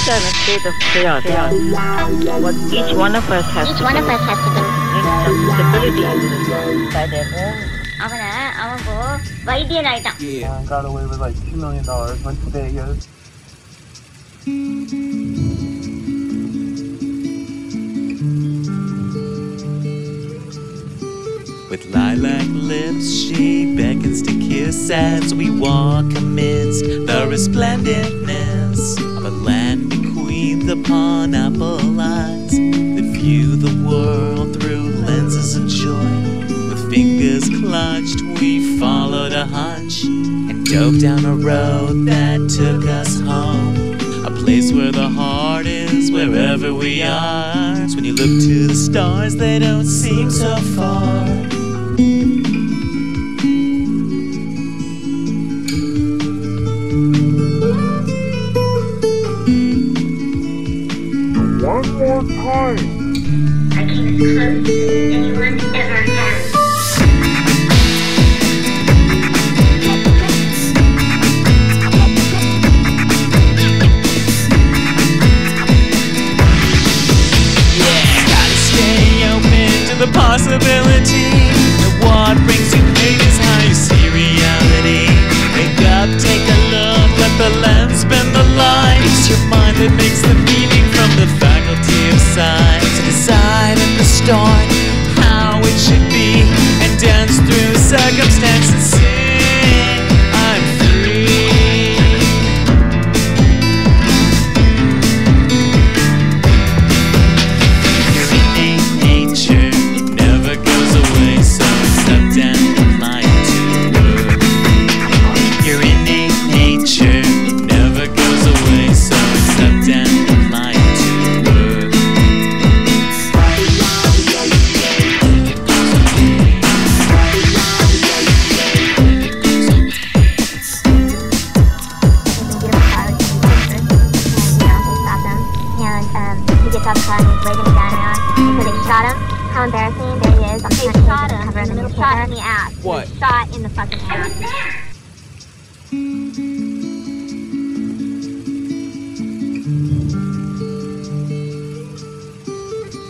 things are in a state of chaos. What each one of us has to do bring some stability by their own. Yeah. Got away with like $2 million, went to Vegas. With lilac lips, she beckons to kiss as we walk amidst the resplendentness of a land bequeathed upon apple eyes that view the world through lenses of joy. With fingers clutched, we followed a hunch and dove down a road that took us home. A place where the heart is wherever we are. It's when you look to the stars, they don't seem so far. One more time. I came as close as anyone ever has. The possibility that what brings you pain is how you see reality. Wake up, take a look, let the lens bend the light. It's your mind that makes the meaning from the faculty of sight. To decide at the start how it should be and dance through circumstance and sing, I'm free. Your innate nature goes away, so accept and apply it to work. Your innate nature never goes away, so accept and apply it to work. He gets up and he's waving his gun around, and so they shot him. How embarrassing, there he is. I'm trying to shot him. Cover him. Shot in the ass. What? Shot in the fucking ass.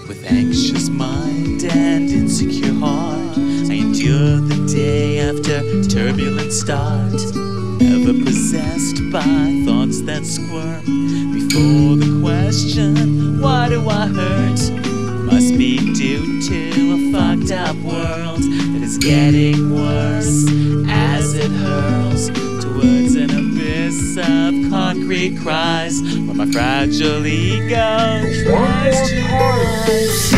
With anxious mind and insecure heart, I endure the day after turbulent start. Never possessed by thoughts that squirm before the question, why do I hurt? Must be due to a fucked up world that is getting worse as it hurls towards an abyss of concrete cries where my fragile ego tries to rise.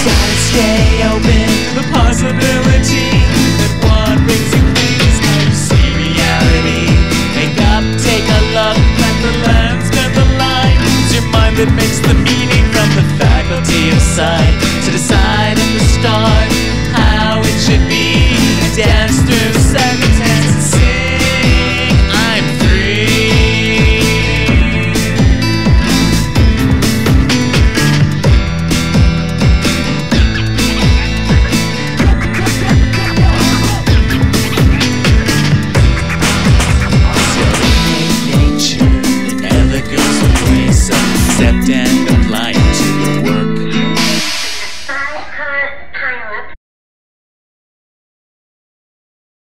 Gotta stay open to the possibility that what brings you pain is how you see reality. Wake up, take a look, let the lens bend the line. It's your mind that makes the meaning from the faculty of sight. To decide